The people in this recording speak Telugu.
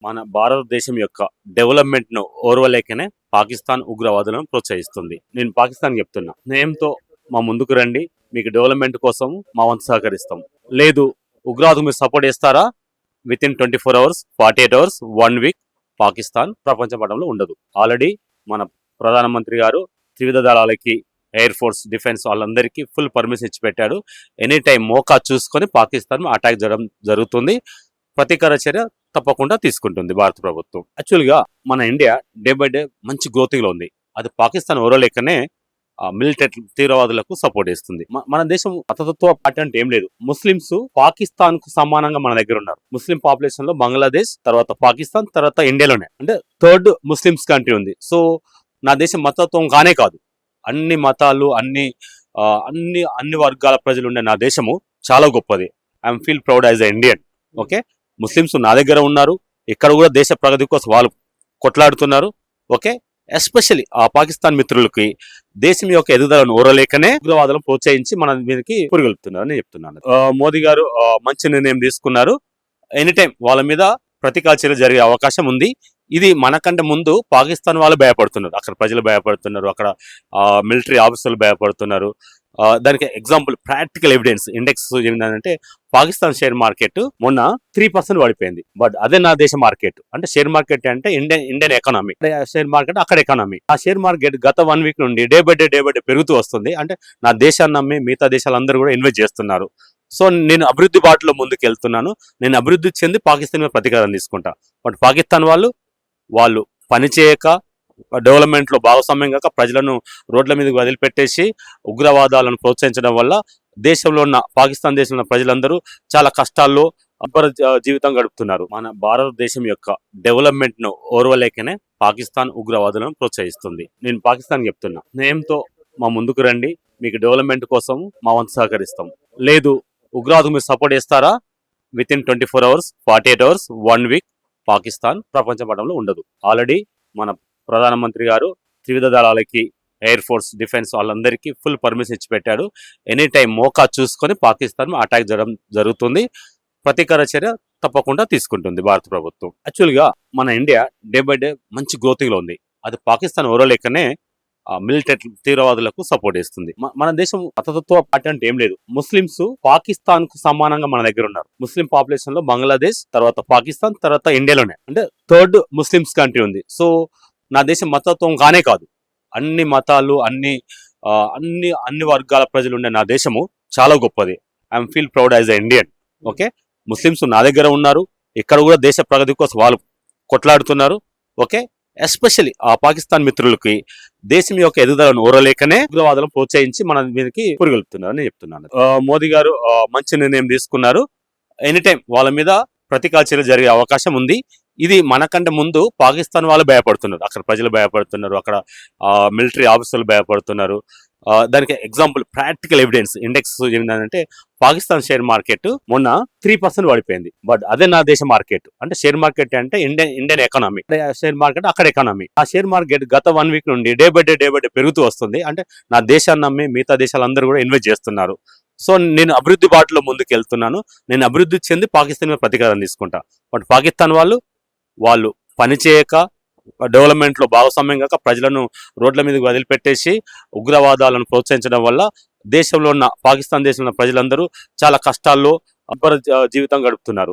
మన భారతదేశం యొక్క డెవలప్మెంట్ ను ఓర్వలేకనే పాకిస్తాన్ ఉగ్రవాదులను ప్రోత్సహిస్తుంది. నేను పాకిస్తాన్ చెప్తున్నా, నేమ్తో మా ముందుకు రండి, మీకు డెవలప్మెంట్ కోసం మా వంతు సహకరిస్తాం. లేదు ఉగ్రవాదం మీరు సపోర్ట్ చేస్తారా, with in 24 hours 48 hours 1 week Pakistan ప్రపంచ పటంలో ఉండదు. ఆల్రెడీ మన ప్రధానమంత్రి గారు త్రివిధ దళాలకి, ఎయిర్ ఫోర్స్, డిఫెన్స్ వాళ్ళందరికీ ఫుల్ పర్మిషన్ ఇచ్చి పెట్టాడు. ఎనీ టైం మోకా చూసుకొని పాకిస్తాన్ అటాక్ చేయడం జరుగుతుంది. ప్రతీకార చర్య తప్పకుండా తీసుకుంటుంది భారత ప్రభుత్వం. యాక్చువల్గా మన ఇండియా డే బై డే మంచి గ్రోతింగ్ లో ఉంది. అది పాకిస్తాన్ ఓరలేకనే మిలిటరీ తీవ్రవాదులకు సపోర్ట్ ఇస్తుంది. మన దేశం మతతత్వ పార్టీ అంటే ఏం లేదు. ముస్లింస్ పాకిస్తాన్ కు సమానంగా మన దగ్గర ఉన్నారు. ముస్లిం పాపులేషన్ లో బంగ్లాదేశ్, తర్వాత పాకిస్తాన్, తర్వాత ఇండియాలోనే అంటే థర్డ్ ముస్లిమ్స్ కంట్రీ ఉంది. సో నా దేశం మతత్వం కానే కాదు, అన్ని మతాలు, అన్ని వర్గాల ప్రజలు ఉండే నా దేశము చాలా గొప్పది. I'm feel proud as a Indian. Okay, Muslims నా దగ్గర ఉన్నారు, ఇక్కడ కూడా దేశ ప్రగతి కోసం వాళ్ళు కొట్లాడుతున్నారు. ఓకే, ఎస్పెషల్లీ ఆ పాకిస్తాన్ మిత్రులకి దేశం యొక్క ఎదుగుదలను ఓరలేకనే ఉగ్రవాదులను ప్రోత్సహించి మన మీదకి పురిగొల్పుతున్నారు అని చెప్తున్నాను. మోదీ గారు మంచి నిర్ణయం తీసుకున్నారు. ఎనీ టైం వాళ్ళ మీద ప్రతీకార చర్య జరిగే అవకాశం ఉంది. ఇది మనకంటే ముందు పాకిస్తాన్ వాళ్ళు భయపడుతున్నారు, అక్కడ ప్రజలు భయపడుతున్నారు, అక్కడ మిలిటరీ ఆఫీసర్లు భయపడుతున్నారు. దానికి ఎగ్జాంపుల్ ప్రాక్టికల్ ఎవిడెన్స్ ఇండెక్స్ ఏంటంటే పాకిస్తాన్ షేర్ మార్కెట్ మొన్న 3% పడిపోయింది. బట్ అదే నా దేశ మార్కెట్ అంటే షేర్ మార్కెట్ అంటే ఇండియన్ ఎకానమీ, షేర్ మార్కెట్ అక్కడ ఎకానమీ. ఆ షేర్ మార్కెట్ గత 1 వీక్ నుండి డే బై డే పెరుగుతూ వస్తుంది. అంటే నా దేశాన్ని నమ్మి మిగతా దేశాలందరూ కూడా ఇన్వెస్ట్ చేస్తున్నారు. సో నేను అభివృద్ధి బాటలో ముందుకు వెళ్తున్నాను. నేను అభివృద్ధి చెంది పాకిస్తాన్ మీద ప్రతీకారం తీసుకుంటా. బట్ పాకిస్తాన్ వాళ్ళు పనిచేయక, డెవలప్మెంట్ లో భాగస్వామ్యం కాక ప్రజలను రోడ్ల మీదకి వదిలిపెట్టేసి ఉగ్రవాదాలను ప్రోత్సహించడం వల్ల దేశంలో ఉన్న పాకిస్తాన్ దేశంలో ఉన్న ప్రజలందరూ చాలా కష్టాల్లో జీవితం గడుపుతున్నారు. మన భారతదేశం యొక్క డెవలప్మెంట్ ను ఓర్వలేకనే పాకిస్తాన్ ఉగ్రవాదులను ప్రోత్సహిస్తుంది. నేను పాకిస్తాన్ చెప్తున్నా, నేమ్తో మా ముందుకు రండి, మీకు డెవలప్మెంట్ కోసం మా వంతు సహకరిస్తాం. లేదు ఉగ్రవాదం మీరు సపోర్ట్ చేస్తారా, with in 24 hours 48 hours 1 week Pakistan ప్రపంచ పటంలో ఉండదు. ఆల్రెడీ మన ప్రధానమంత్రి గారు త్రివిధ దళాలకి, ఎయిర్ ఫోర్స్, డిఫెన్స్ వాళ్ళందరికీ ఫుల్ పర్మిషన్ ఇచ్చి పెట్టాడు. ఎనీ టైం మోకా చూసుకొని పాకిస్తాన్ అటాక్ చేయడం జరుగుతుంది. ప్రతీకార చర్య తప్పకుండా తీసుకుంటుంది భారత ప్రభుత్వం. యాక్చువల్గా మన ఇండియా డే బై డే మంచి గ్రోతింగ్ లో ఉంది. అది పాకిస్తాన్ ఓరలేకనే మిలిటరీ తీవ్రవాదులకు సపోర్ట్ ఇస్తుంది. మన దేశం మతతత్వ పార్టీ అంటే ఏం లేదు. ముస్లింస్ పాకిస్తాన్ కు సమానంగా మన దగ్గర ఉన్నారు. ముస్లిం పాపులేషన్ లో బంగ్లాదేశ్, తర్వాత పాకిస్తాన్, తర్వాత ఇండియాలోనే అంటే థర్డ్ ముస్లిమ్స్ కంట్రీ ఉంది. సో నా దేశం మతత్వం కానే కాదు, అన్ని మతాలు, అన్ని వర్గాల ప్రజలు ఉండే నా దేశము చాలా గొప్పది. I'm feel proud as a Indian. Okay, Muslims నా దగ్గర ఉన్నారు, ఇక్కడ కూడా దేశ ప్రగతి కోసం వాళ్ళు కొట్లాడుతున్నారు. ఓకే, ఎస్పెషల్లీ ఆ పాకిస్తాన్ మిత్రులకి దేశం యొక్క ఎదుగుదలను ఓరలేకనే ఉగ్రవాదులను ప్రోత్సహించి మన మీదకి పురిగొల్పుతున్నారు అని చెప్తున్నాను. మోదీ గారు మంచి నిర్ణయం తీసుకున్నారు. ఎనీ టైం వాళ్ళ మీద ప్రతీకార చర్య జరిగే అవకాశం ఉంది. ఇది మనకంటే ముందు పాకిస్తాన్ వాళ్ళు భయపడుతున్నారు, అక్కడ ప్రజలు భయపడుతున్నారు, అక్కడ మిలిటరీ ఆఫీసర్లు భయపడుతున్నారు. దానికి ఎగ్జాంపుల్ ప్రాక్టికల్ ఎవిడెన్స్ ఇండెక్స్ ఏంటంటే పాకిస్తాన్ షేర్ మార్కెట్ మొన్న 3% పడిపోయింది. బట్ అదే నా దేశ మార్కెట్ అంటే షేర్ మార్కెట్ అంటే ఇండియన్ ఎకానమీ, షేర్ మార్కెట్ అక్కడ ఎకానమీ. ఆ షేర్ మార్కెట్ గత 1 వీక్ నుండి డే బై డే పెరుగుతూ వస్తుంది. అంటే నా దేశాన్ని నమ్మి మిగతా దేశాలందరూ కూడా ఇన్వెస్ట్ చేస్తున్నారు. సో నేను అభివృద్ధి బాటలో ముందుకు వెళ్తున్నాను. నేను అభివృద్ధి చెంది పాకిస్తాన్ మీద ప్రతీకారం తీసుకుంటా. బట్ పాకిస్తాన్ వాళ్ళు పనిచేయక, డెవలప్మెంట్ లో భాగస్వామ్యం కాక ప్రజలను రోడ్ల మీదకి వదిలిపెట్టేసి ఉగ్రవాదాలను ప్రోత్సహించడం వల్ల దేశంలో ఉన్న పాకిస్తాన్ దేశంలో ఉన్న ప్రజలందరూ చాలా కష్టాల్లో జీవితం గడుపుతున్నారు.